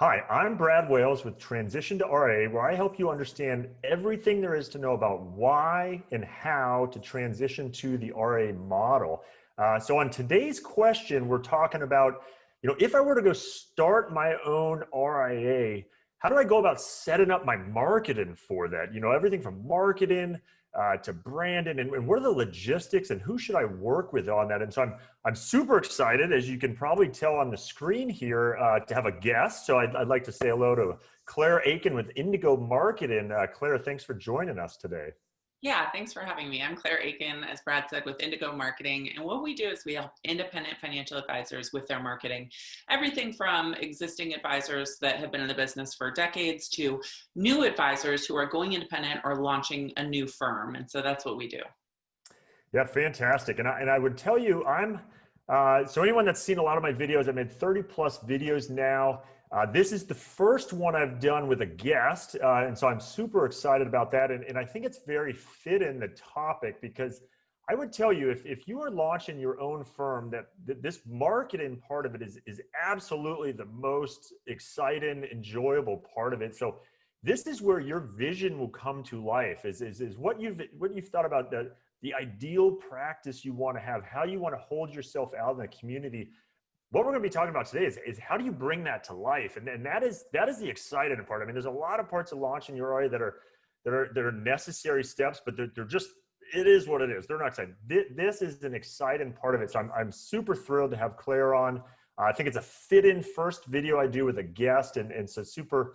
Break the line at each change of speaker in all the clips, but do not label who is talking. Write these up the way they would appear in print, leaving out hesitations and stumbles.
Hi, I'm Brad Wales with Transition to RIA, where I help you understand everything there is to know about why and how to transition to the RIA model. So on today's question, we're talking about, if I were to go start my own RIA, how do I go about setting up my marketing for that? Everything from marketing to branding, and what are the logistics and who should I work with on that? And so I'm super excited, as you can probably tell on the screen here, to have a guest. So I'd like to say hello to Claire Akin with Indigo Marketing. Claire, thanks for joining us today.
Yeah, thanks for having me. I'm Claire Akin, as Brad said, with Indigo Marketing. And what we do is we help independent financial advisors with their marketing. Everything from existing advisors that have been in the business for decades to new advisors who are going independent or launching a new firm. And so that's what we do.
Yeah, fantastic. And I would tell you, so anyone that's seen a lot of my videos, I've made 30 plus videos now. This is the first one I've done with a guest. And so I'm super excited about that. And I think it's very fit in the topic, because I would tell you, if you are launching your own firm, that this marketing part of it is absolutely the most exciting, enjoyable part of it. So this is where your vision will come to life, is what you've thought about the ideal practice you want to have, how you want to hold yourself out in the community. What we're going to be talking about today is how do you bring that to life? And that is the exciting part. I mean, there's a lot of parts of launching your RIA that are necessary steps, but they're just, it is what it is. They're not exciting. This is an exciting part of it. So I'm super thrilled to have Claire on. I think it's a fit-in first video I do with a guest, and so super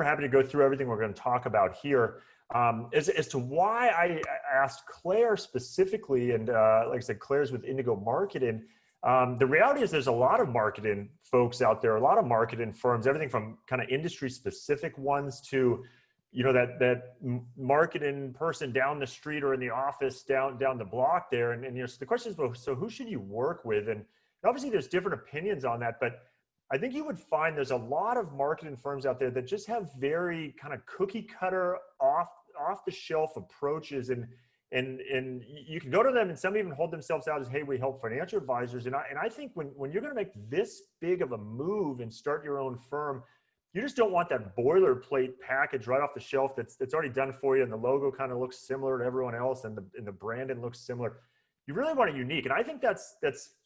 happy to go through everything we're going to talk about here. As to why I asked Claire specifically, and like I said, Claire's with Indigo Marketing. The reality is there's a lot of marketing folks out there, a lot of marketing firms, everything from kind of industry specific ones to, that marketing person down the street or in the office down the block there. And so the question is, well, so who should you work with? And obviously there's different opinions on that, but I think you would find there's a lot of marketing firms out there that just have very kind of cookie cutter off the shelf approaches, and you can go to them, and some even hold themselves out as, hey, we help financial advisors. And I think when you're going to make this big of a move and start your own firm, you just don't want that boilerplate package right off the shelf that's already done for you, and the logo kind of looks similar to everyone else, and the branding looks similar. You really want it unique. And I think that's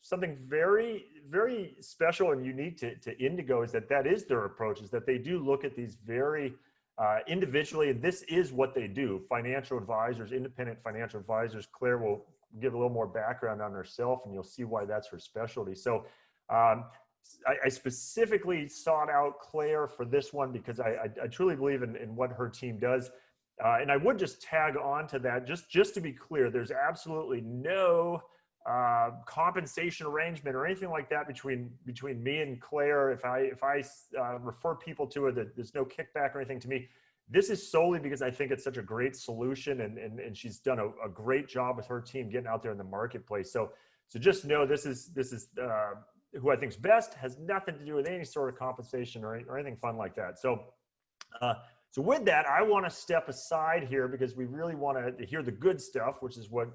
something very, very special and unique to Indigo, is that is their approach, is that they do look at these very individually, and this is what they do. Financial advisors, independent financial advisors. Claire will give a little more background on herself, and you'll see why that's her specialty. So I specifically sought out Claire for this one because I truly believe in what her team does. And I would just tag on to that, just to be clear, there's absolutely no compensation arrangement or anything like that between me and Claire. If I refer people to her, that there's no kickback or anything to me. This is solely because I think it's such a great solution, and she's done a great job with her team getting out there in the marketplace. So just know this is who I think is best. Has nothing to do with any sort of compensation or anything fun like that. So with that, I want to step aside here because we really want to hear the good stuff, which is what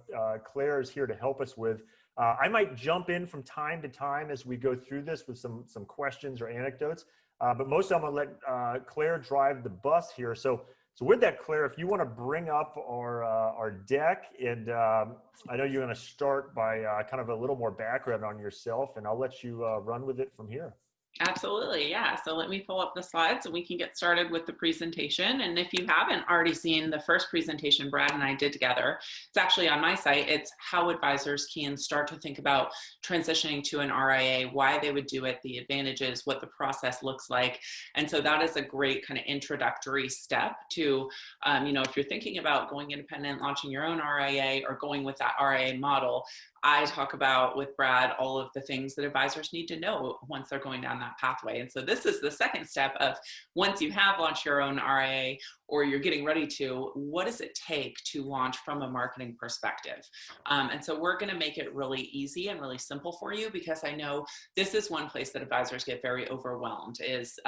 Claire is here to help us with. I might jump in from time to time as we go through this with some questions or anecdotes, but most of them I'm going to let Claire drive the bus here. So with that, Claire, if you want to bring up our deck, and I know you're going to start by kind of a little more background on yourself, and I'll let you run with it from here.
Absolutely. Yeah. So let me pull up the slides and we can get started with the presentation. And if you haven't already seen the first presentation Brad and I did together, it's actually on my site. It's how advisors can start to think about transitioning to an RIA, why they would do it, the advantages, what the process looks like. And so that is a great kind of introductory step to, if you're thinking about going independent, launching your own RIA, or going with that RIA model. I talk about with Brad all of the things that advisors need to know once they're going down that pathway. And so this is the second step of, once you have launched your own RIA or you're getting ready to, what does it take to launch from a marketing perspective? And so we're going to make it really easy and really simple for you, because I know this is one place that advisors get very overwhelmed, is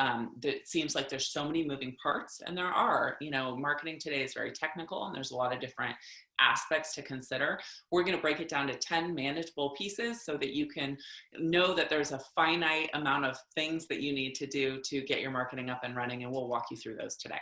it seems like there's so many moving parts, and there are, marketing today is very technical, and there's a lot of different aspects to consider. We're going to break it down to 10 manageable pieces so that you can know that there's a finite amount of things that you need to do to get your marketing up and running, and we'll walk you through those today.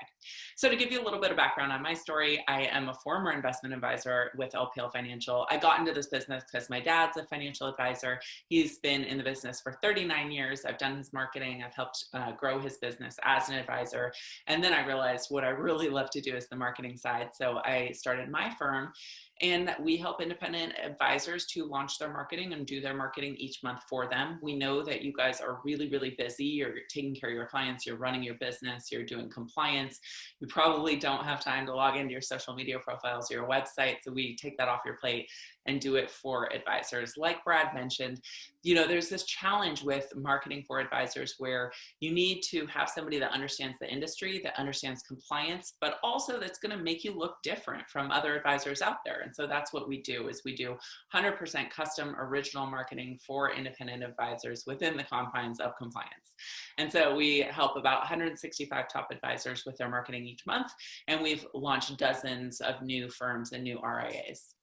So to give you a little bit of background on my story, I am a former investment advisor with LPL Financial. I got into this business because my dad's a financial advisor. He's been in the business for 39 years. I've done his marketing. I've helped grow his business as an advisor. And then I realized what I really love to do is the marketing side. So I started my firm, and we help independent advisors to launch their marketing and do their marketing each month for them. We know that you guys are really, really busy. You're taking care of your clients, you're running your business, you're doing compliance. You probably don't have time to log into your social media profiles or your website. So we take that off your plate and do it for advisors. Like Brad mentioned, there's this challenge with marketing for advisors where you need to have somebody that understands the industry, that understands compliance, but also that's going to make you look different from other advisors out there. And so that's what we do, is we do 100% custom original marketing for independent advisors within the confines of compliance. And so we help about 165 top advisors with their marketing each month, and we've launched dozens of new firms and new RIAs.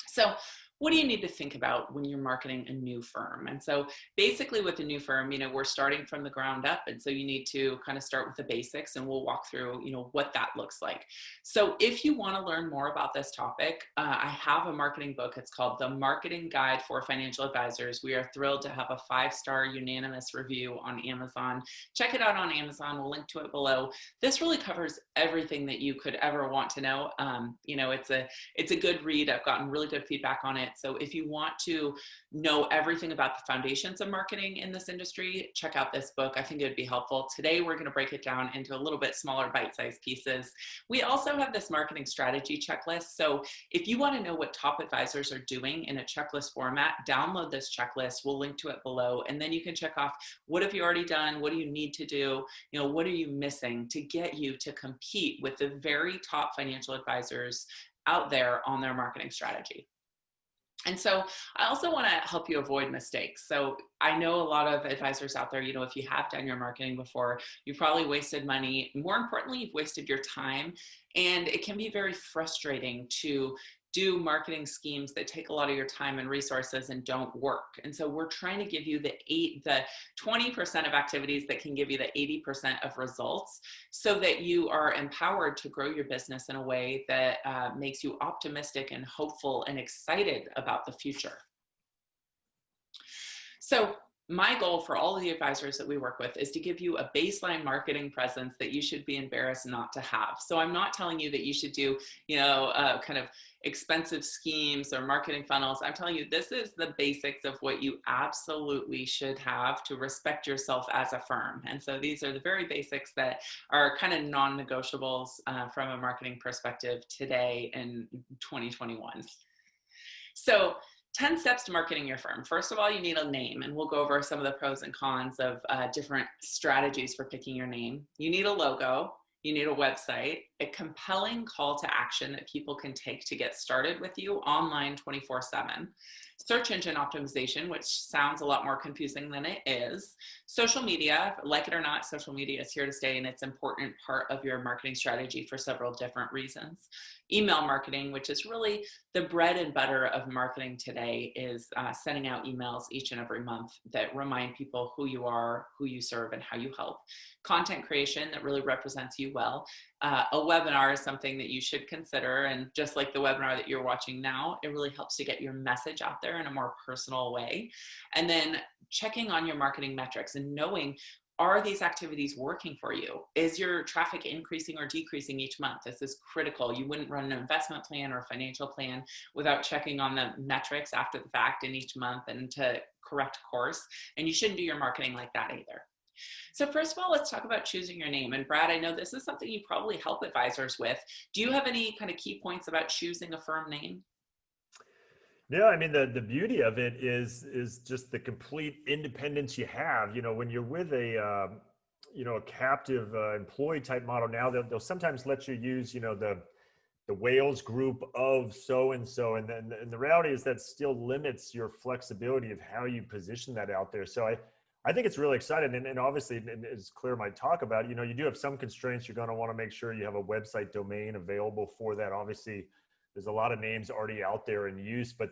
So what do you need to think about when you're marketing a new firm? And so basically with a new firm, we're starting from the ground up. And so you need to kind of start with the basics, and we'll walk through, what that looks like. So if you want to learn more about this topic, I have a marketing book. It's called The Marketing Guide for Financial Advisors. We are thrilled to have a 5-star unanimous review on Amazon. Check it out on Amazon. We'll link to it below. This really covers everything that you could ever want to know. It's a good read. I've gotten really good feedback on it. So if you want to know everything about the foundations of marketing in this industry, check out this book. I think it would be helpful. Today, we're going to break it down into a little bit smaller bite-sized pieces. We also have this marketing strategy checklist. So if you want to know what top advisors are doing in a checklist format, download this checklist. We'll link to it below. And then you can check off, what have you already done? What do you need to do? What are you missing to get you to compete with the very top financial advisors out there on their marketing strategy? And so I also want to help you avoid mistakes. So I know a lot of advisors out there, if you have done your marketing before, you've probably wasted money. More importantly, you've wasted your time. And it can be very frustrating to do marketing schemes that take a lot of your time and resources and don't work. And so we're trying to give you the 20% of activities that can give you the 80% of results, so that you are empowered to grow your business in a way that makes you optimistic and hopeful and excited about the future. So my goal for all of the advisors that we work with is to give you a baseline marketing presence that you should be embarrassed not to have. So I'm not telling you that you should do, kind of expensive schemes or marketing funnels. I'm telling you, this is the basics of what you absolutely should have to respect yourself as a firm. And so these are the very basics that are kind of non-negotiables from a marketing perspective today in 2021. So 10 steps to marketing your firm. First of all, you need a name, and we'll go over some of the pros and cons of different strategies for picking your name. You need a logo. You need a website, a compelling call to action that people can take to get started with you online 24/7. Search engine optimization, which sounds a lot more confusing than it is. Social media, like it or not, social media is here to stay, and it's an important part of your marketing strategy for several different reasons. Email marketing, which is really the bread and butter of marketing today, is sending out emails each and every month that remind people who you are, who you serve, and how you help. Content creation that really represents you well. A webinar is something that you should consider, and just like the webinar that you're watching now, it really helps to get your message out there in a more personal way. And then checking on your marketing metrics and knowing, are these activities working for you? Is your traffic increasing or decreasing each month? This is critical. You wouldn't run an investment plan or a financial plan without checking on the metrics after the fact in each month and to correct course. And you shouldn't do your marketing like that either. So first of all, let's talk about choosing your name. And Brad, I know this is something you probably help advisors with. Do you have any kind of key points about choosing a firm name?
Yeah, I mean, the beauty of it is just the complete independence you have. When you're with a captive employee type model, now they'll sometimes let you use the Wales group of so and so, and then the reality is that still limits your flexibility of how you position that out there. So I think it's really exciting, and obviously, and it's clear my talk about, you do have some constraints. You're going to want to make sure you have a website domain available for that. Obviously, there's a lot of names already out there in use, but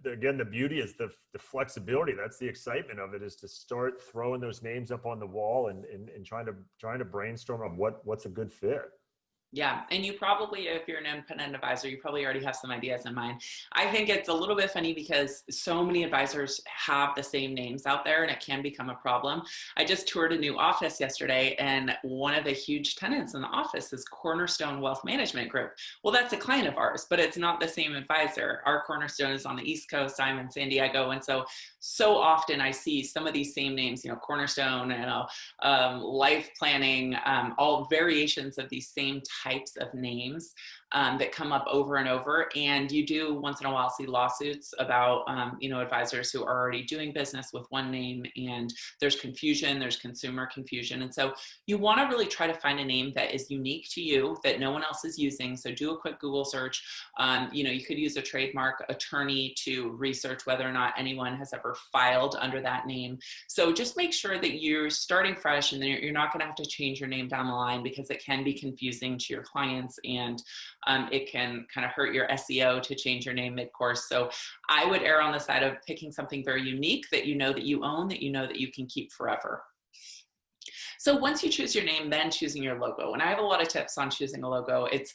again, the beauty is the flexibility. That's the excitement of it, is to start throwing those names up on the wall and trying to brainstorm on what's a good fit.
Yeah, and you probably, if you're an independent advisor, you probably already have some ideas in mind. I think it's a little bit funny because so many advisors have the same names out there and it can become a problem. I just toured a new office yesterday, and one of the huge tenants in the office is Cornerstone Wealth Management Group. Well, that's a client of ours, but it's not the same advisor. Our Cornerstone is on the East Coast, I'm in San Diego, and so often I see some of these same names, Cornerstone, life planning, all variations of these same types of names that come up over and over. And you do once in a while see lawsuits about, advisors who are already doing business with one name, and there's confusion, there's consumer confusion. And so you want to really try to find a name that is unique to you, that no one else is using. So do a quick Google search. You could use a trademark attorney to research whether or not anyone has ever filed under that name. So just make sure that you're starting fresh, and then you're not going to have to change your name down the line, because it can be confusing to your clients, and it can kind of hurt your SEO to change your name mid-course. So I would err on the side of picking something very unique that you know that you own, that you know that you can keep forever. So once you choose your name, then choosing your logo. And I have a lot of tips on choosing a logo. It's,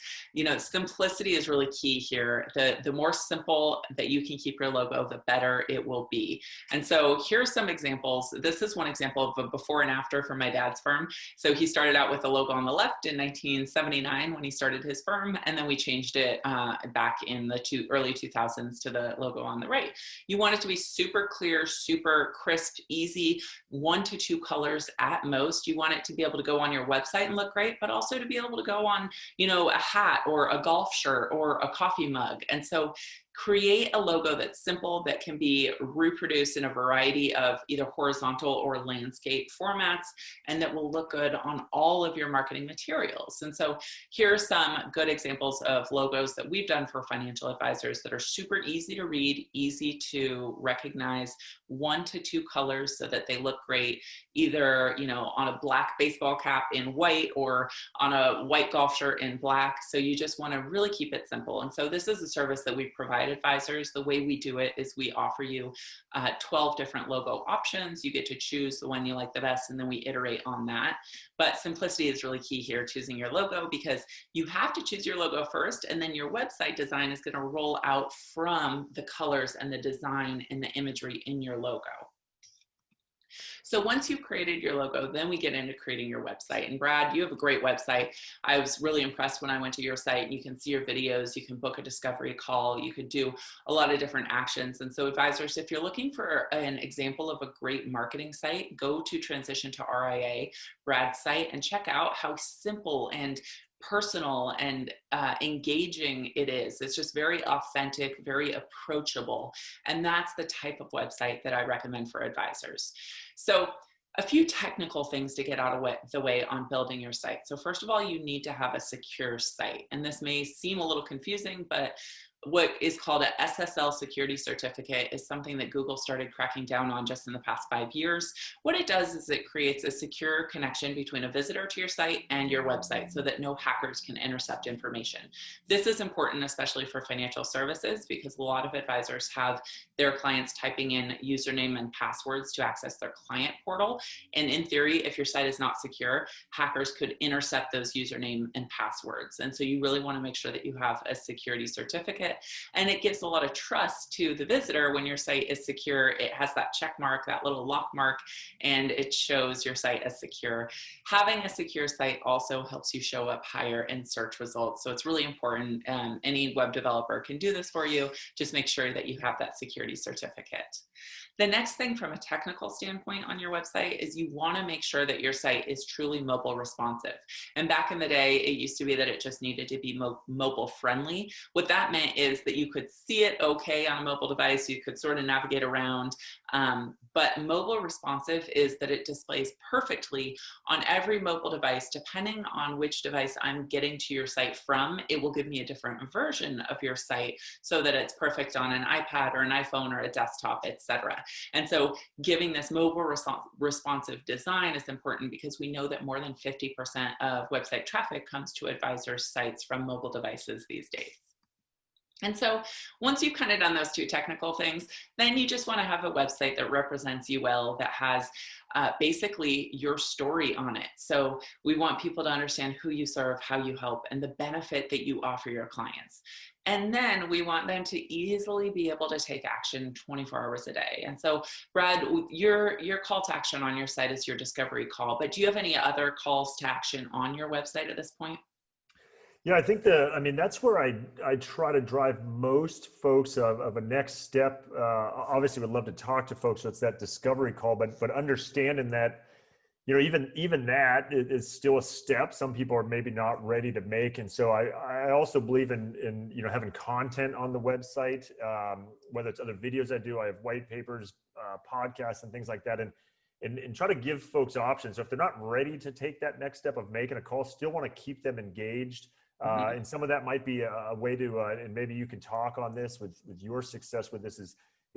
simplicity is really key here. The more simple that you can keep your logo, the better it will be. And so here's some examples. This is one example of a before and after for my dad's firm. So he started out with the logo on the left in 1979 when he started his firm, and then we changed it back in the early 2000s to the logo on the right. You want it to be super clear, super crisp, easy, 1 to 2 colors at most. You want it to be able to go on your website and look great, but also to be able to go on, a hat or a golf shirt or a coffee mug. And so create a logo that's simple, that can be reproduced in a variety of either horizontal or landscape formats, and that will look good on all of your marketing materials. And so here are some good examples of logos that we've done for financial advisors that are super easy to read, easy to recognize, 1 to 2 colors so that they look great, either, on a black baseball cap in white or on a white golf shirt in black. So you just want to really keep it simple. And so this is a service that we provide advisors. The way we do it is we offer you 12 different logo options. You get to choose the one you like the best, and then we iterate on that. But simplicity is really key here, choosing your logo, because you have to choose your logo first, and then your website design is going to roll out from the colors and the design and the imagery in your logo. So once you've created your logo, then we get into creating your website. And Brad, you have a great website. I was really impressed when I went to your site. You can see your videos, you can book a discovery call, you could do a lot of different actions. And so advisors, if you're looking for an example of a great marketing site, go to Transition to RIA, Brad's site, and check out how simple and personal and engaging it is. It's just very authentic, very approachable. And that's the type of website that I recommend for advisors. So a few technical things to get out of the way on building your site. So first of all, you need to have a secure site. And this may seem a little confusing, but what is called a SSL security certificate is something that Google started cracking down on just in the past 5 years. What it does is it creates a secure connection between a visitor to your site and your website so that no hackers can intercept information. This is important, especially for financial services, because a lot of advisors have their clients typing in username and passwords to access their client portal. And in theory, if your site is not secure, hackers could intercept those username and passwords. And so you really want to make sure that you have a security certificate. And it gives a lot of trust to the visitor when your site is secure. It has that check mark, that little lock mark, and it shows your site as secure. Having a secure site also helps you show up higher in search results. So it's really important. Any web developer can do this for you. Just make sure that you have that security certificate. The next thing from a technical standpoint on your website is you want to make sure that your site is truly mobile responsive. And back in the day, it used to be that it just needed to be mobile friendly. What that meant is that you could see it okay on a mobile device, you could sort of navigate around, but mobile responsive is that it displays perfectly on every mobile device. Depending on which device I'm getting to your site from, it will give me a different version of your site so that it's perfect on an iPad or an iPhone or a desktop, etc. And so giving this mobile responsive design is important, because we know that more than 50% of website traffic comes to advisors' sites from mobile devices these days. And so once you've kind of done those two technical things, then you just want to have a website that represents you well, that has basically your story on it. So we want people to understand who you serve, how you help, and the benefit that you offer your clients. And then we want them to easily be able to take action 24 hours a day. And so, Brad, your call to action on your site is your discovery call, but do you have any other calls to action on your website at this point?
Yeah, I think I mean, that's where I try to drive most folks of a next step. Obviously would love to talk to folks. So it's that discovery call, but understanding that, even that is still a step some people are maybe not ready to make. And so I also believe in having content on the website, whether it's other videos I do, I have white papers, podcasts and things like that. And try to give folks options. So if they're not ready to take that next step of making a call, still want to keep them engaged.
Mhm.
And some of that might be a way to, and maybe you can talk on this with your success with this is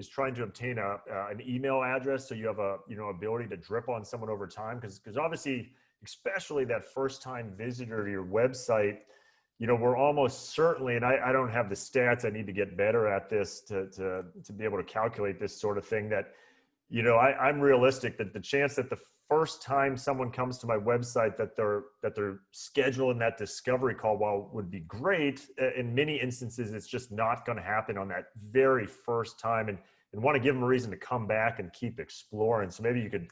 trying to obtain an email address. So you have ability to drip on someone over time. Cause obviously, especially that first time visitor to your website, we're almost certainly, and I don't have the stats, I need to get better at this to be able to calculate this sort of thing that, I'm realistic that the chance that the first time someone comes to my website that they're scheduling that discovery call, while would be great, in many instances, it's just not going to happen on that very first time, and want to give them a reason to come back and keep exploring. So maybe you could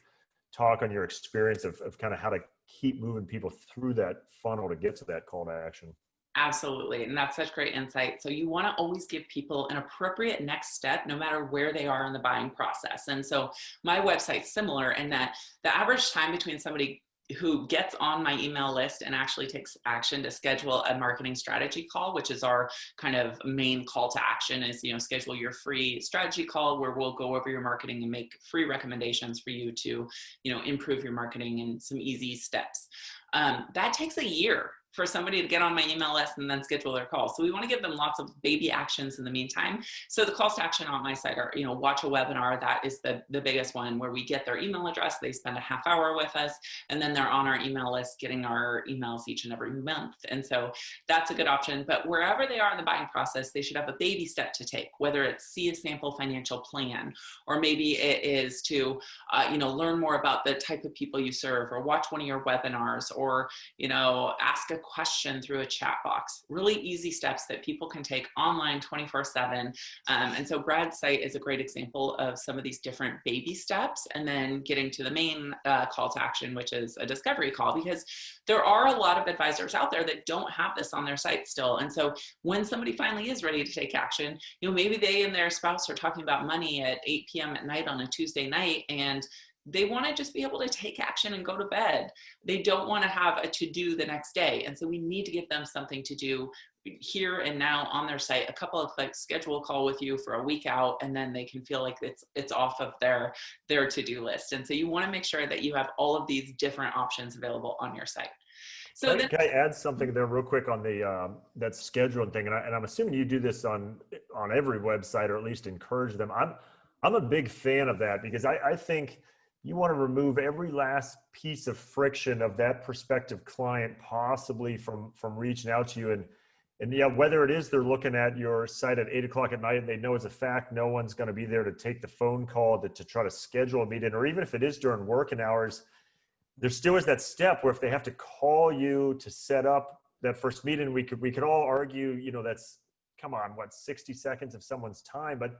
talk on your experience of kind of how to keep moving people through that funnel to get to that call to action.
Absolutely. And that's such great insight. So you want to always give people an appropriate next step, no matter where they are in the buying process. And so my website's similar in that the average time between somebody who gets on my email list and actually takes action to schedule a marketing strategy call, which is our kind of main call to action, is, schedule your free strategy call where we'll go over your marketing and make free recommendations for you to, improve your marketing in some easy steps. That takes a year for somebody to get on my email list and then schedule their call. So we want to give them lots of baby actions in the meantime. So the calls to action on my site are, watch a webinar. That is the biggest one, where we get their email address. They spend a half hour with us, and then they're on our email list getting our emails each and every month. And so that's a good option. But wherever they are in the buying process, they should have a baby step to take, whether it's see a sample financial plan, or maybe it is to, learn more about the type of people you serve, or watch one of your webinars, or, ask a question through a chat box. Really easy steps that people can take online 24/7. And so Brad's site is a great example of some of these different baby steps, and then getting to the main call to action, which is a discovery call, because there are a lot of advisors out there that don't have this on their site still. And so when somebody finally is ready to take action, maybe they and their spouse are talking about money at 8 p.m. at night on a Tuesday night, and they want to just be able to take action and go to bed. They don't want to have a to-do the next day. And so we need to give them something to do here and now on their site. A couple of clicks, schedule a call with you for a week out, and then they can feel like it's off of their to-do list. And so you want to make sure that you have all of these different options available on your site. So
Can I add something there real quick on the that scheduling thing? And I'm assuming you do this on every website, or at least encourage them. I'm a big fan of that, because I think you want to remove every last piece of friction of that prospective client possibly from reaching out to you. And yeah, whether it is they're looking at your site at 8 o'clock at night and they know as a fact no one's going to be there to take the phone call to try to schedule a meeting, or even if it is during working hours, there still is that step where if they have to call you to set up that first meeting, we could all argue, that's, come on, what, 60 seconds of someone's time, but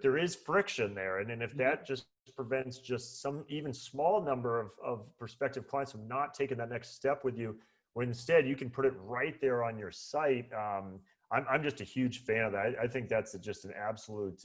there is friction there. And if that just prevents just some even small number of prospective clients from not taking that next step with you, when instead you can put it right there on your site, I'm just a huge fan of that. I think that's just an absolute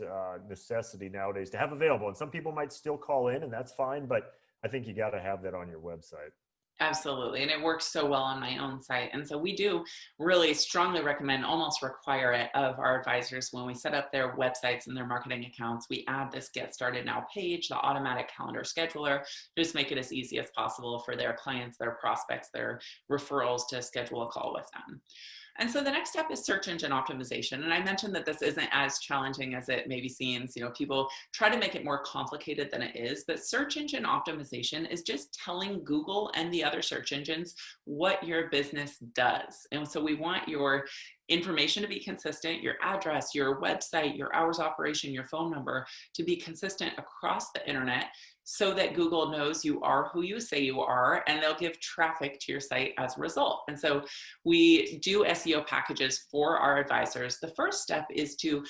necessity nowadays to have available. And some people might still call in, and that's fine, but I think you got to have that on your website.
Absolutely. And it works so well on my own site. And so we do really strongly recommend, almost require it of our advisors when we set up their websites and their marketing accounts. We add this Get Started Now page, the automatic calendar scheduler, just make it as easy as possible for their clients, their prospects, their referrals to schedule a call with them. And so the next step is search engine optimization. And I mentioned that this isn't as challenging as it maybe seems. You know, people try to make it more complicated than it is, but search engine optimization is just telling Google and the other search engines what your business does. And so we want your information to be consistent, your address, your website, your hours of operation, your phone number to be consistent across the internet, so that Google knows you are who you say you are, and they'll give traffic to your site as a result. And so we do SEO packages for our advisors. The first step is to,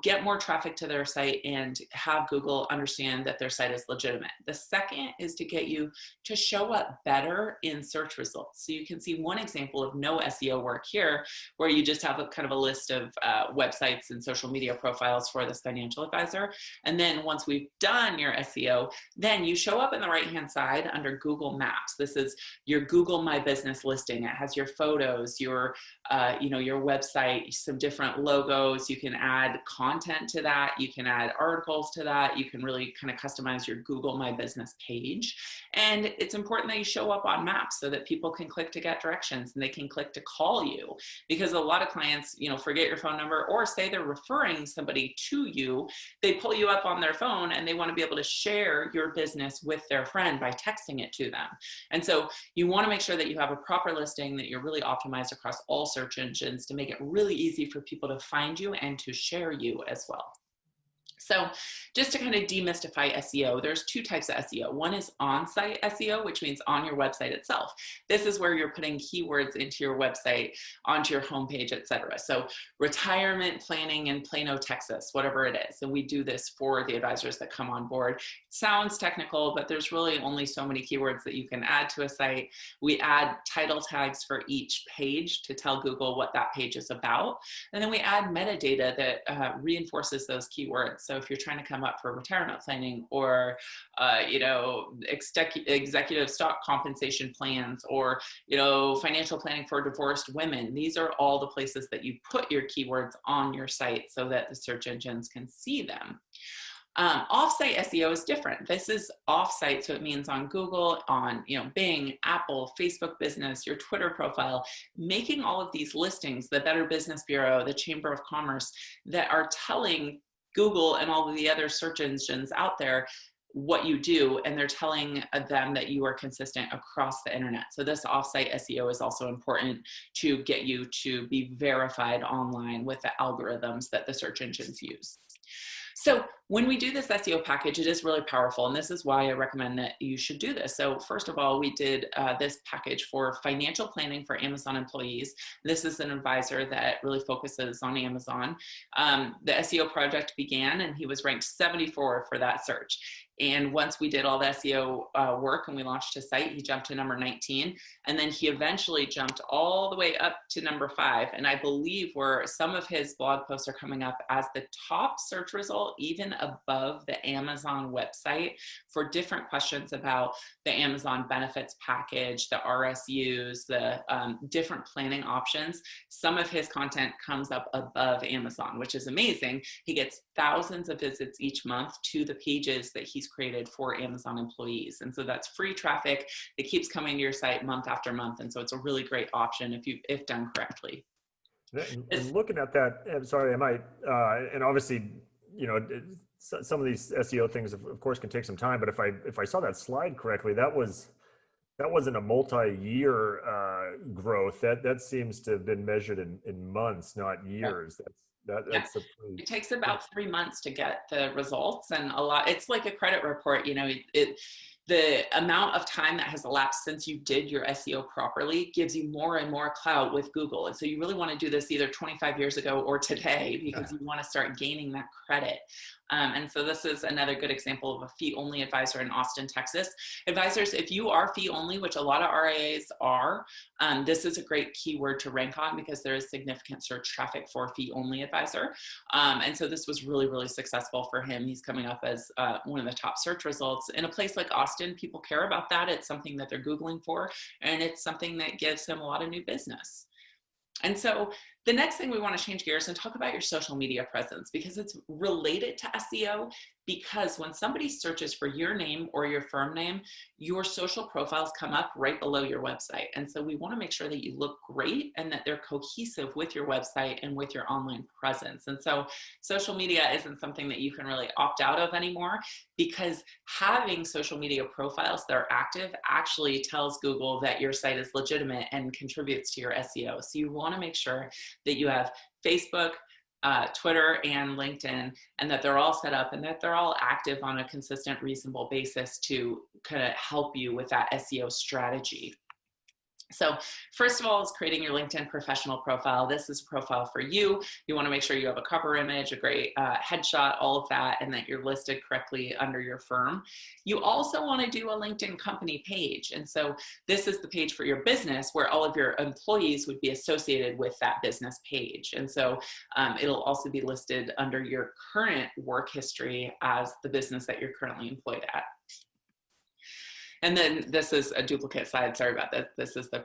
get more traffic to their site and have Google understand that their site is legitimate. The second is to get you to show up better in search results. So you can see one example of no SEO work here, where you just have a kind of a list of websites and social media profiles for this financial advisor. And then once we've done your SEO, then you show up in the right-hand side under Google Maps. This is your Google My Business listing. It has your photos, your website, some different logos. You can add content to that. You can add articles to that. You can really kind of customize your Google My Business page. And it's important that you show up on maps so that people can click to get directions and they can click to call you, because a lot of clients, forget your phone number, or say they're referring somebody to you. They pull you up on their phone and they want to be able to share your business with their friend by texting it to them. And so you want to make sure that you have a proper listing, that you're really optimized across all search engines to make it really easy for people to find you and to share you as well. So just to kind of demystify SEO, there's two types of SEO. One is on-site SEO, which means on your website itself. This is where you're putting keywords into your website, onto your homepage, etc. So retirement planning in Plano, Texas, whatever it is. And we do this for the advisors that come on board. It sounds technical, but there's really only so many keywords that you can add to a site. We add title tags for each page to tell Google what that page is about. And then we add metadata that reinforces those keywords. So if you're trying to come up for retirement planning, or executive stock compensation plans, or financial planning for divorced women, these are all the places that you put your keywords on your site so that the search engines can see them. Offsite SEO is different. This is offsite, so it means on Google, on Bing, Apple, Facebook Business, your Twitter profile, making all of these listings, the Better Business Bureau, the Chamber of Commerce, that are telling Google and all of the other search engines out there what you do, and they're telling them that you are consistent across the internet. So this offsite SEO is also important to get you to be verified online with the algorithms that the search engines use. So when we do this SEO package, it is really powerful, and this is why I recommend that you should do this. So first of all, we did this package for financial planning for Amazon employees. This is an advisor that really focuses on Amazon. The SEO project began, and he was ranked 74 for that search. And once we did all the SEO work and we launched his site, he jumped to number 19. And then he eventually jumped all the way up to number 5. And I believe where some of his blog posts are coming up as the top search result, even above the Amazon website, for different questions about the Amazon benefits package, the RSUs, the different planning options. Some of his content comes up above Amazon, which is amazing. He gets thousands of visits each month to the pages that he's created for Amazon employees. And so that's free traffic that keeps coming to your site month after month. And so it's a really great option if done correctly.
And looking at that, I'm sorry, I might, and obviously, some of these SEO things, of course, can take some time. But if I saw that slide correctly, that wasn't a multi-year growth. That seems to have been measured in months, not years. That's
it takes about 3 months to get the results, and it's like a credit report. The amount of time that has elapsed since you did your SEO properly gives you more and more clout with Google. And so you really want to do this either 25 years ago or today, because you want to start gaining that credit. And so this is another good example of a fee-only advisor in Austin, Texas. Advisors, if you are fee-only, which a lot of RIAs are, this is a great keyword to rank on because there is significant search traffic for fee-only advisor. And so this was really, really successful for him. He's coming up as one of the top search results. In a place like Austin, people care about that. It's something that they're Googling for, and it's something that gives him a lot of new business. And so The next thing we want to change gears and talk about your social media presence, because it's related to SEO. Because when somebody searches for your name or your firm name, your social profiles come up right below your website. And so we want to make sure that you look great and that they're cohesive with your website and with your online presence. And so social media isn't something that you can really opt out of anymore, because having social media profiles that are active actually tells Google that your site is legitimate and contributes to your SEO. So you want to make sure that you have Facebook, Twitter, and LinkedIn, and that they're all set up and that they're all active on a consistent, reasonable basis to kind of help you with that SEO strategy. So first of all is creating your LinkedIn professional profile. This is a profile for you. You want to make sure you have a cover image, a great headshot, all of that, and that you're listed correctly under your firm. You also want to do a LinkedIn company page. And so this is the page for your business where all of your employees would be associated with that business page. And so it'll also be listed under your current work history as the business that you're currently employed at. And then this is a duplicate slide. Sorry about that. This is the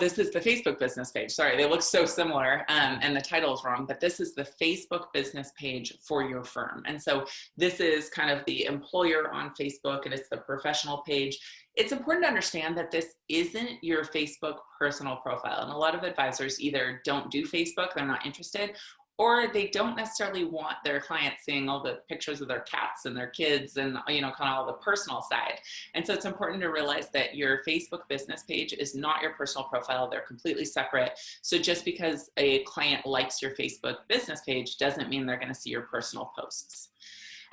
this is the Facebook business page. Sorry, they look so similar and the title is wrong, but this is the Facebook business page for your firm. And so this is kind of the employer on Facebook and it's the professional page. It's important to understand that this isn't your Facebook personal profile. And a lot of advisors either don't do Facebook, they're not interested, or they don't necessarily want their clients seeing all the pictures of their cats and their kids and, you know, kind of all the personal side. And so it's important to realize that your Facebook business page is not your personal profile. They're completely separate. So just because a client likes your Facebook business page doesn't mean they're going to see your personal posts.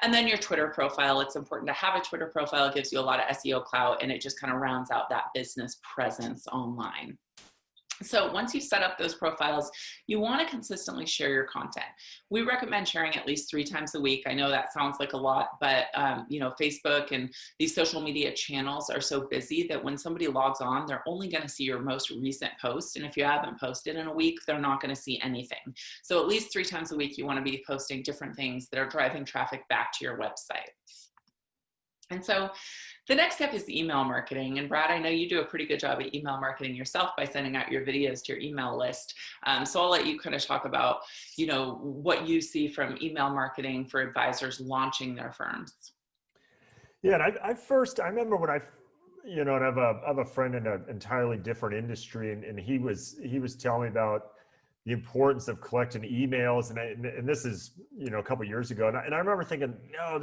And then your Twitter profile, it's important to have a Twitter profile. It gives you a lot of SEO clout and it just kind of rounds out that business presence online. So once you set up those profiles, you want to consistently share your content. We recommend sharing at least 3 times a week. I know that sounds like a lot, but you know, Facebook and these social media channels are so busy that when somebody logs on, they're only going to see your most recent post. And if you haven't posted in a week, they're not going to see anything. So at least 3 times a week, you want to be posting different things that are driving traffic back to your website. And so the next step is email marketing. And Brad, I know you do a pretty good job at email marketing yourself by sending out your videos to your email list. So I'll let you kind of talk about, you know, what you see from email marketing for advisors launching their firms.
Yeah, and I remember when you know, and I have a friend in an entirely different industry, and he was telling me about the importance of collecting emails, and this is, you know, a couple of years ago, and I remember thinking, no,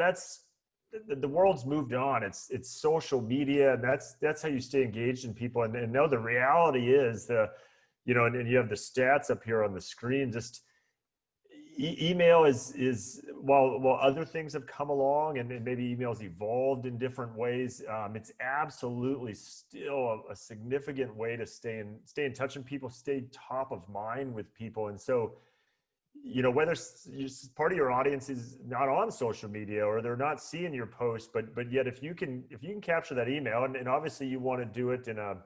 the world's moved on. It's social media, and that's how you stay engaged in people. And no, the reality is you know, and you have the stats up here on the screen. Just email is while other things have come along and maybe email's evolved in different ways, it's absolutely still a significant way to stay in touch and people stay top of mind with people. And so, you know, whether part of your audience is not on social media or they're not seeing your post, but yet if you can capture that email, and obviously you want to do it in a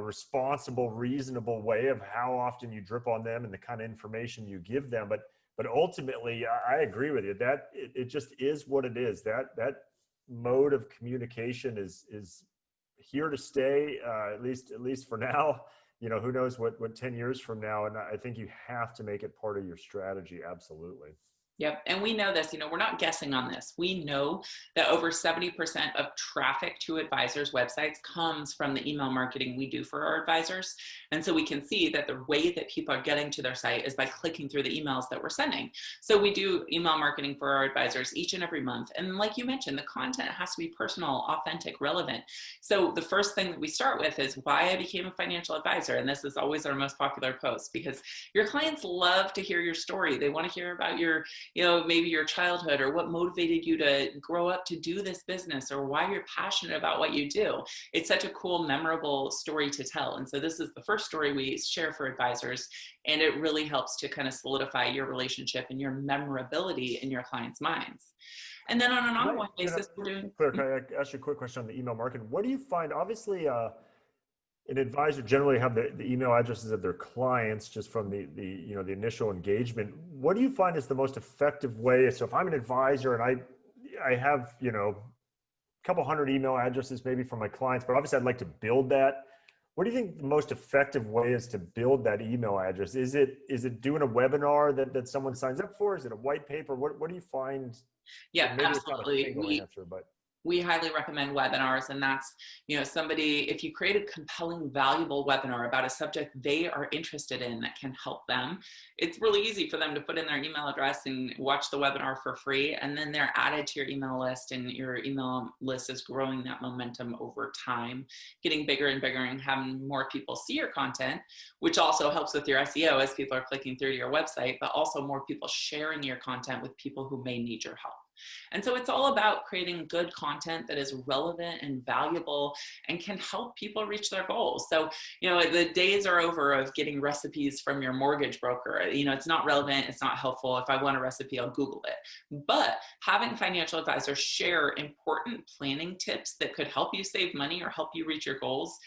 responsible, reasonable way of how often you drip on them and the kind of information you give them. But ultimately, I agree with you that it just is what it is. That mode of communication is here to stay, at least for now. You know, who knows what 10 years from now, and I think you have to make it part of your strategy. Absolutely.
Yep. And we know this, you know, we're not guessing on this. We know that over 70% of traffic to advisors' websites comes from the email marketing we do for our advisors. And so we can see that the way that people are getting to their site is by clicking through the emails that we're sending. So we do email marketing for our advisors each and every month. And like you mentioned, the content has to be personal, authentic, relevant. So the first thing that we start with is why I became a financial advisor. And this is always our most popular post because your clients love to hear your story. They want to hear about your, you know, maybe your childhood or what motivated you to grow up to do this business or why you're passionate about what you do. It's such a cool, memorable story to tell. And so this is the first story we share for advisors, and it really helps to kind of solidify your relationship and your memorability in your clients' minds. And then on an ongoing basis, we're doing...
Can I ask you a quick question on the email marketing? What do you find, obviously, an advisor generally have the email addresses of their clients just from the you know, the initial engagement. What do you find is the most effective way? So if I'm an advisor and I have, you know, a couple hundred email addresses maybe from my clients, but obviously I'd like to build that. what do you think the most effective way is to build that email address? Is it doing a webinar that someone signs up for? Is it a white paper? What do you find?
Yeah,
And maybe it's not a
absolutely.
single answer, but
We highly recommend webinars, and that's, somebody, if you create a compelling, valuable webinar about a subject they are interested in that can help them, it's really easy for them to put in their email address and watch the webinar for free, and then they're added to your email list, and your email list is growing that momentum over time, getting bigger and bigger, and having more people see your content, which also helps with your SEO as people are clicking through to your website, but also more people sharing your content with people who may need your help. And so it's all about creating good content that is relevant and valuable and can help people reach their goals. So, the days are over of getting recipes from your mortgage broker. It's not relevant. It's not helpful. If I want a recipe, I'll Google it. But having financial advisors share important planning tips that could help you save money or help you reach your goals,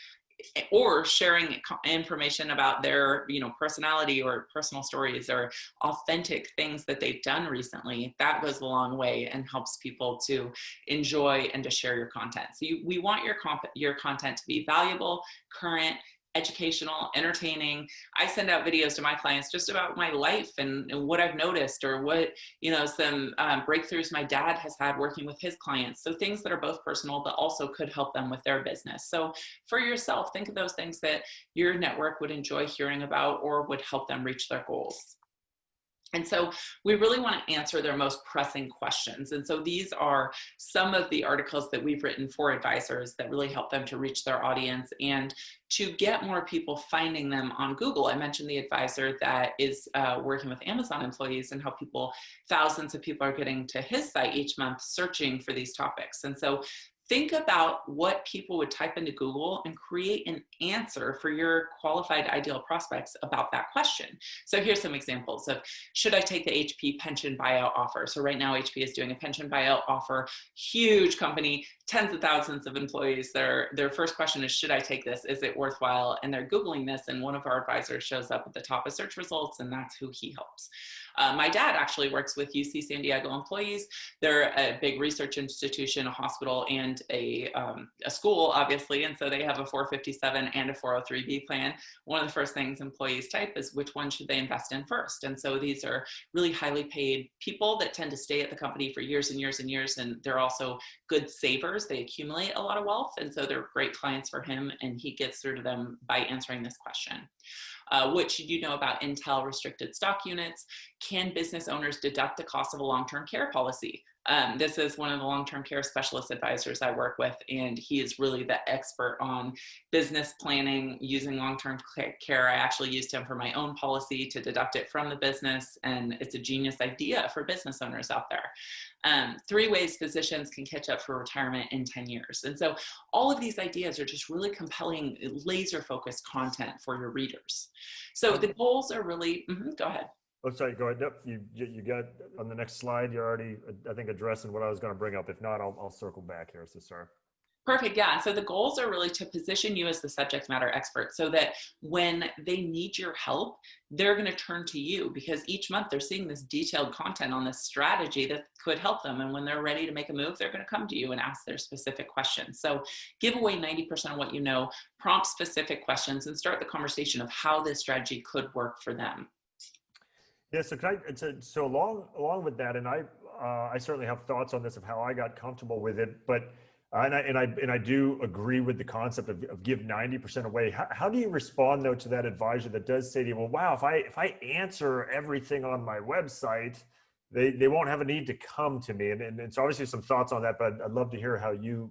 or sharing information about their personality or personal stories or authentic things that they've done recently, that goes a long way and helps people to enjoy and to share your content. So we want your content to be valuable, current, educational, entertaining. I send out videos to my clients just about my life and what I've noticed, or what, some breakthroughs my dad has had working with his clients. So things that are both personal, but also could help them with their business. So for yourself, think of those things that your network would enjoy hearing about or would help them reach their goals. And so we really want to answer their most pressing questions. And so these are some of the articles that we've written for advisors that really help them to reach their audience and to get more people finding them on Google. I mentioned the advisor that is working with Amazon employees, and how thousands of people are getting to his site each month searching for these topics. And so think about what people would type into Google and create an answer for your qualified ideal prospects about that question. So here's some examples of, should I take the HP pension buyout offer? So right now HP is doing a pension buyout offer, huge company, tens of thousands of employees. Their first question is, should I take this? Is it worthwhile? And they're Googling this, and one of our advisors shows up at the top of search results, and that's who he helps. My dad actually works with UC San Diego employees. They're a big research institution, a hospital, and a school, obviously. And so they have a 457 and a 403B plan. One of the first things employees type is, which one should they invest in first? And so these are really highly paid people that tend to stay at the company for years and years and years. And they're also good savers. They accumulate a lot of wealth. And so they're great clients for him. And he gets through to them by answering this question. What should you know about Intel restricted stock units? Can business owners deduct the cost of a long-term care policy? This is one of the long-term care specialist advisors I work with, and he is really the expert on business planning using long-term care. I actually used him for my own policy to deduct it from the business, and it's a genius idea for business owners out there. 3 ways physicians can catch up for retirement in 10 years. And so all of these ideas are just really compelling, laser-focused content for your readers. So the goals are really, go ahead.
Oh, sorry, go ahead. Yep, you got on the next slide, you're already, I think, addressing what I was going to bring up. If not, I'll circle back here, so sorry.
Perfect. Yeah. So the goals are really to position you as the subject matter expert, so that when they need your help, they're going to turn to you, because each month they're seeing this detailed content on this strategy that could help them. And when they're ready to make a move, they're going to come to you and ask their specific questions. So give away 90% of what you know, prompt specific questions, and start the conversation of how this strategy could work for them.
Yeah, so along with that, and I certainly have thoughts on this of how I got comfortable with it, but and I do agree with the concept of give 90% away. How do you respond though to that advisor that does say to you, well, wow, if I answer everything on my website, they won't have a need to come to me, and so obviously some thoughts on that, but I'd love to hear how you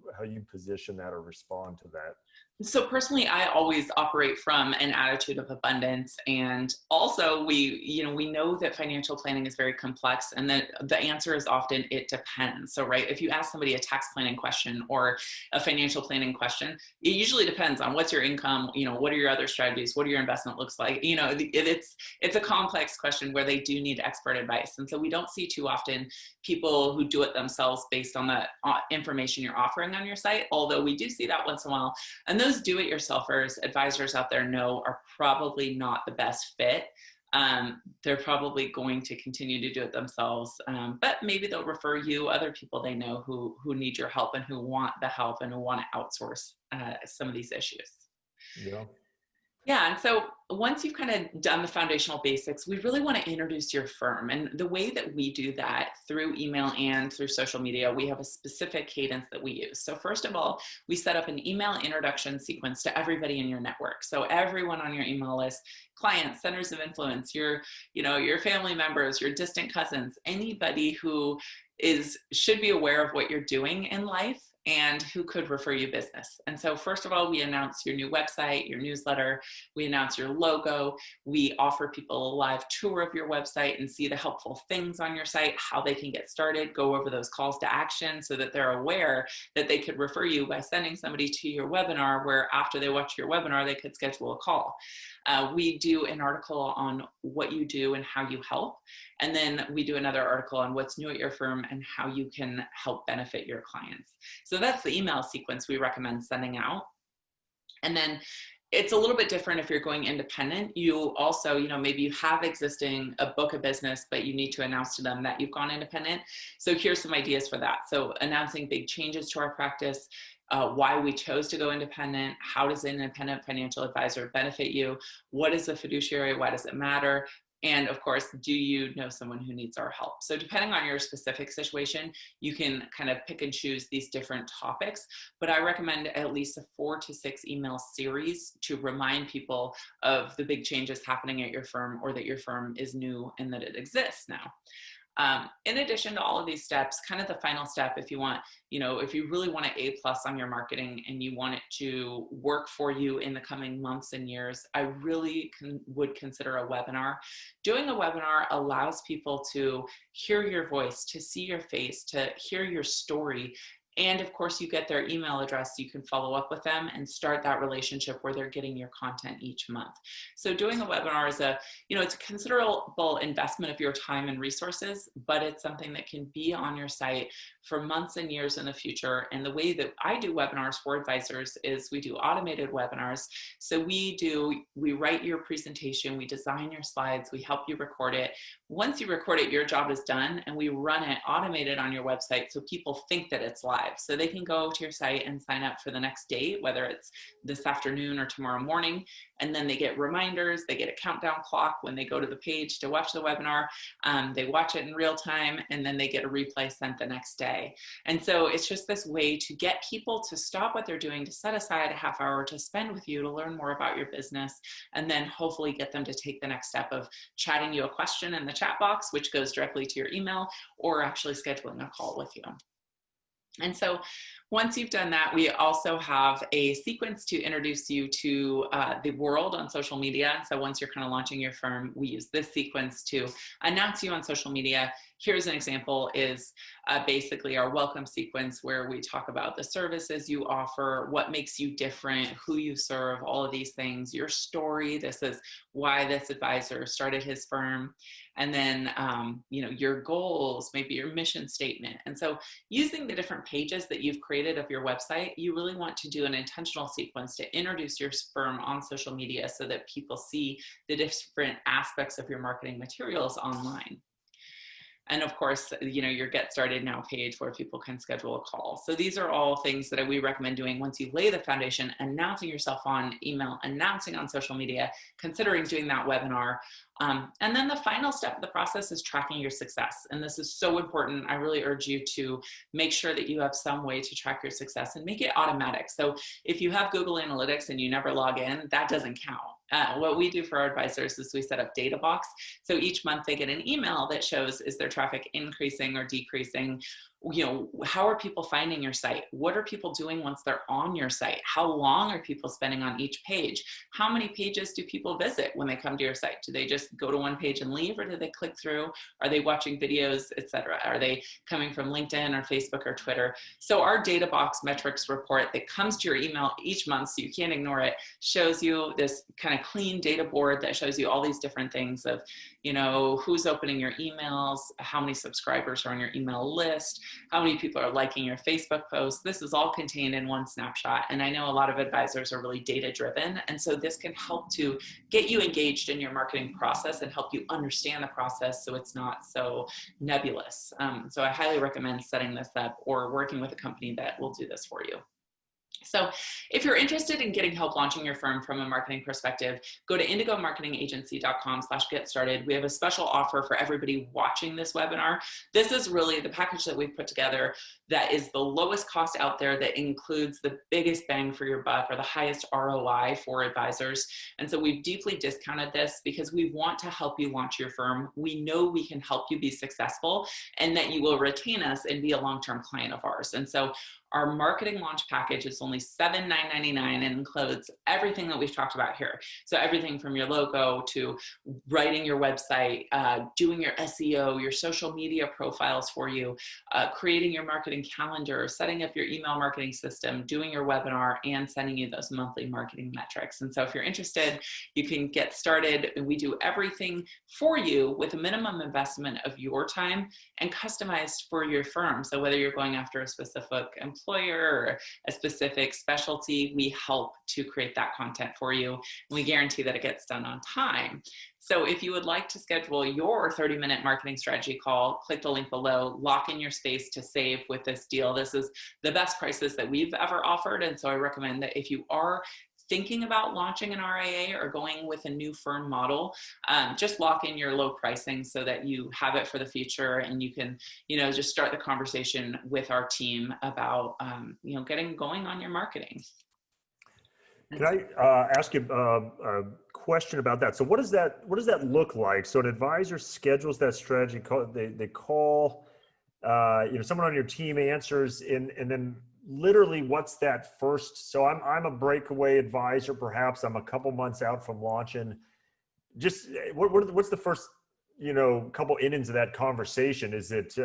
position that or respond to that.
So personally, I always operate from an attitude of abundance. And also we know that financial planning is very complex, and that the answer is often, it depends. So, right, if you ask somebody a tax planning question or a financial planning question, it usually depends on what's your income, what are your other strategies, what do your investment looks like? It's a complex question where they do need expert advice. And so we don't see too often people who do it themselves based on the information you're offering on your site, although we do see that once in a while. And those do-it-yourselfers advisors out there know are probably not the best fit. They're probably going to continue to do it themselves, but maybe they'll refer you other people they know who need your help and who want the help and who want to outsource some of these issues.
Yeah.
Yeah, and so once you've kind of done the foundational basics, we really want to introduce your firm. And the way that we do that through email and through social media, we have a specific cadence that we use. So first of all, we set up an email introduction sequence to everybody in your network. So everyone on your email list, clients, centers of influence, your family members, your distant cousins, anybody who should be aware of what you're doing in life and who could refer you business. And so first of all, we announce your new website, your newsletter, we announce your logo, we offer people a live tour of your website and see the helpful things on your site, how they can get started, go over those calls to action so that they're aware that they could refer you by sending somebody to your webinar, where after they watch your webinar, they could schedule a call. We do an article on what you do and how you help. And then we do another article on what's new at your firm and how you can help benefit your clients. So that's the email sequence we recommend sending out. And then it's a little bit different if you're going independent. You also, maybe you have a book of business, but you need to announce to them that you've gone independent. So here's some ideas for that. So announcing big changes to our practice, why we chose to go independent, how does an independent financial advisor benefit you, what is a fiduciary, why does it matter, and of course, do you know someone who needs our help? So depending on your specific situation, you can kind of pick and choose these different topics, but I recommend at least a 4 to 6 email series to remind people of the big changes happening at your firm, or that your firm is new and that it exists now. In addition to all of these steps, kind of the final step, if you really want to A+ on your marketing and you want it to work for you in the coming months and years, I really would consider a webinar. Doing a webinar allows people to hear your voice, to see your face, to hear your story. And of course, you get their email address, so you can follow up with them and start that relationship where they're getting your content each month. So doing a webinar is it's a considerable investment of your time and resources, but it's something that can be on your site for months and years in the future. And the way that I do webinars for advisors is we do automated webinars. So we write your presentation, we design your slides, we help you record it. Once you record it, your job is done, and we run it automated on your website so people think that it's live. So they can go to your site and sign up for the next date, whether it's this afternoon or tomorrow morning, and then they get reminders, they get a countdown clock when they go to the page to watch the webinar. They watch it in real time, and then they get a replay sent the next day. And so it's just this way to get people to stop what they're doing, to set aside a half hour to spend with you to learn more about your business, and then hopefully get them to take the next step of chatting you a question in the chat box, which goes directly to your email, or actually scheduling a call with you. And so once you've done that, we also have a sequence to introduce you to the world on social media. So once you're kind of launching your firm, we use this sequence to announce you on social media. Here's an example, is basically our welcome sequence, where we talk about the services you offer, what makes you different, who you serve, all of these things, your story. This is why this advisor started his firm. And then, your goals, maybe your mission statement. And so using the different pages that you've created of your website, you really want to do an intentional sequence to introduce your firm on social media so that people see the different aspects of your marketing materials online. And of course, your Get Started Now page where people can schedule a call. So these are all things that we recommend doing once you lay the foundation, announcing yourself on email, announcing on social media, considering doing that webinar. And then the final step of the process is tracking your success. And this is so important. I really urge you to make sure that you have some way to track your success and make it automatic. So if you have Google Analytics and you never log in, that doesn't count. What we do for our advisors is we set up Databox. So each month they get an email that shows, is their traffic increasing or decreasing? How are people finding your site? What are people doing once they're on your site? How long are people spending on each page? How many pages do people visit when they come to your site? Do they just go to one page and leave, or do they click through? Are they watching videos, etc.? Are they coming from LinkedIn or Facebook or Twitter? So our Databox Metrics report that comes to your email each month, so you can't ignore it, shows you this kind of clean data board that shows you all these different things of, who's opening your emails, how many subscribers are on your email list, how many people are liking your Facebook posts. This is all contained in one snapshot. And I know a lot of advisors are really data driven. And so this can help to get you engaged in your marketing process and help you understand the process so it's not so nebulous. So I highly recommend setting this up or working with a company that will do this for you. So if you're interested in getting help launching your firm from a marketing perspective, go to indigomarketingagency.com/get started. We have a special offer for everybody watching this webinar. This is really the package that we've put together that is the lowest cost out there, that includes the biggest bang for your buck, or the highest ROI for advisors. And so we've deeply discounted this because we want to help you launch your firm. We know we can help you be successful, and that you will retain us and be a long-term client of ours. And so our marketing launch package is only $7,999 and includes everything that we've talked about here. So everything from your logo to writing your website, doing your SEO, your social media profiles for you, creating your marketing calendar, setting up your email marketing system, doing your webinar, and sending you those monthly marketing metrics. And so if you're interested, you can get started. We do everything for you with a minimum investment of your time and customized for your firm. So whether you're going after a specific employer or a specific specialty, we help to create that content for you. And we guarantee that it gets done on time. So if you would like to schedule your 30-minute marketing strategy call, click the link below, lock in your space to save with this deal. This is the best prices that we've ever offered. And so I recommend that if you are thinking about launching an RIA or going with a new firm model, just lock in your low pricing so that you have it for the future, and you can, just start the conversation with our team about, getting going on your marketing.
Can I ask you a question about that? So what does that look like? So an advisor schedules that strategy call, they call, someone on your team answers, and then literally what's that first? So I'm a breakaway advisor, perhaps I'm a couple months out from launching. Just what's the first, couple innings of that conversation? Is it,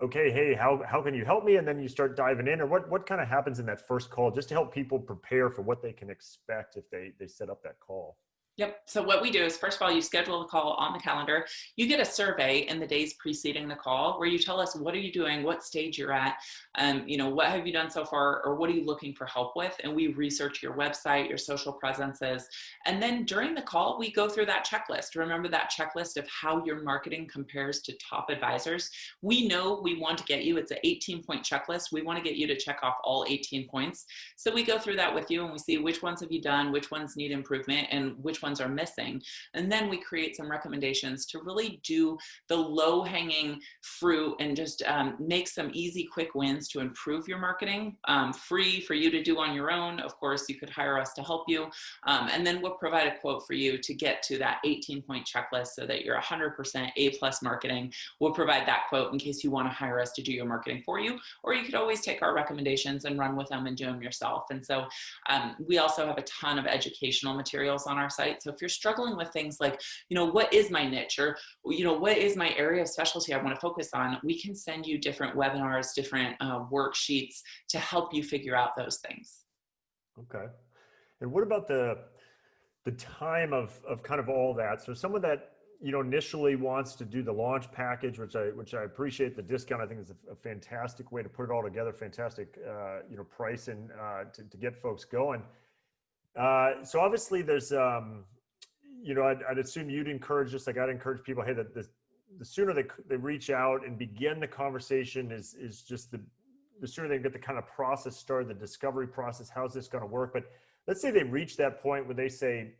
okay, hey, how can you help me? And then you start diving in, or what kind of happens in that first call, just to help people prepare for what they can expect if they set up that call?
Yep. So what we do is, first of all, you schedule the call on the calendar. You get a survey in the days preceding the call where you tell us, what are you doing, what stage you're at, what have you done so far, or what are you looking for help with? And we research your website, your social presences. And then during the call, we go through that checklist. Remember that checklist of how your marketing compares to top advisors. We know we want to get you, it's an 18-point checklist. We want to get you to check off all 18 points. So we go through that with you, and we see which ones have you done, which ones need improvement, and which ones are missing. And then we create some recommendations to really do the low-hanging fruit and just make some easy, quick wins to improve your marketing, free for you to do on your own. Of course, you could hire us to help you. And then we'll provide a quote for you to get to that 18-point checklist so that you're 100% A+ marketing. We'll provide that quote in case you want to hire us to do your marketing for you, or you could always take our recommendations and run with them and do them yourself. And so we also have a ton of educational materials on our site. So if you're struggling with things like, what is my niche, or, what is my area of specialty I want to focus on, we can send you different webinars, different worksheets to help you figure out those things.
Okay. And what about the time of kind of all that? So someone that, initially wants to do the launch package, which I appreciate the discount. I think is a fantastic way to put it all together. Fantastic, pricing to get folks going. So obviously there's, I'd assume you'd encourage, just like I'd encourage people, hey, that the sooner they reach out and begin the conversation is just the sooner they get the kind of process started, the discovery process, how's this going to work? But let's say they reach that point where they say,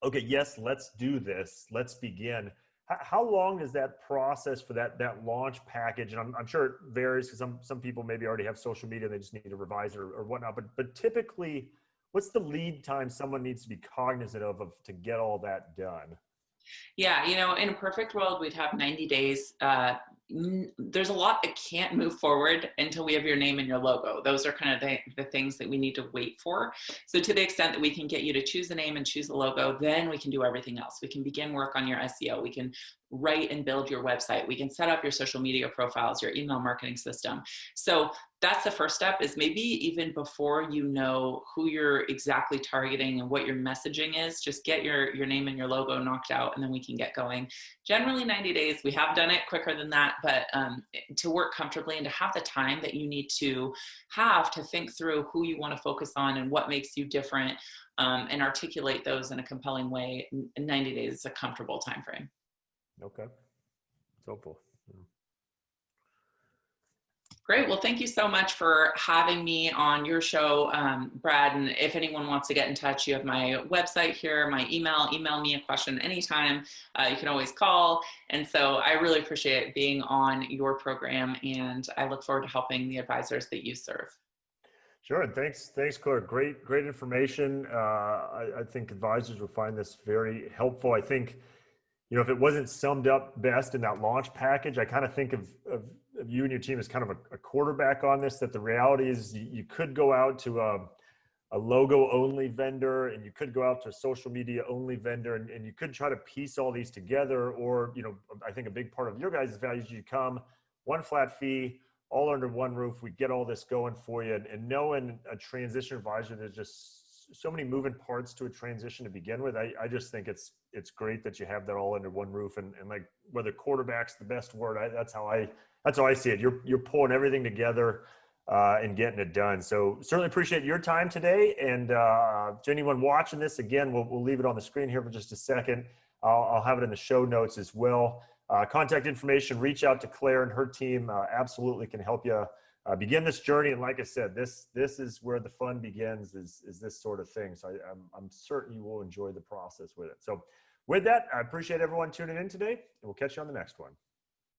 okay, yes, let's do this, let's begin. How long is that process for that launch package? And I'm sure it varies, because some people maybe already have social media, they just need to revise or whatnot. But typically, what's the lead time someone needs to be cognizant of to get all that done?
Yeah, in a perfect world, we'd have 90 days. There's a lot that can't move forward until we have your name and your logo. Those are kind of the things that we need to wait for. So to the extent that we can get you to choose a name and choose a logo, then we can do everything else. We can begin work on your SEO. We can write and build your website. We can set up your social media profiles, your email marketing system. So that's the first step, is maybe even before you know who you're exactly targeting and what your messaging is, just get your name and your logo knocked out, and then we can get going. Generally 90 days. We have done it quicker than that, but to work comfortably and to have the time that you need to have to think through who you want to focus on and what makes you different, and articulate those in a compelling way, 90 days is a comfortable time frame.
Okay. It's helpful. Yeah.
Great. Well, thank you so much for having me on your show, Brad. And if anyone wants to get in touch, you have my website here, my email me a question anytime. You can always call. And so I really appreciate being on your program, and I look forward to helping the advisors that you serve.
Sure, and thanks, Claire. Great information. I think advisors will find this very helpful. I think, you know, if it wasn't summed up best in that launch package, I kind of think of you and your team as kind of a quarterback on this, that the reality is you could go out to a logo only vendor, and you could go out to a social media only vendor, and you could try to piece all these together. Or, you know, I think a big part of your guys' value is you come, one flat fee, all under one roof. We get all this going for you. And knowing a transition advisor, there's just so many moving parts to a transition to begin with. I just think it's great that you have that all under one roof. And like, whether quarterback's the best word, that's how I see it. You're pulling everything together and getting it done. So certainly appreciate your time today. And to anyone watching this, again, we'll leave it on the screen here for just a second. I'll have it in the show notes as well. Contact information, reach out to Claire and her team. Absolutely can help you begin this journey. And like I said, this is where the fun begins, is this sort of thing. So I'm certain you will enjoy the process with it. So with that, I appreciate everyone tuning in today, and we'll catch you on the next one.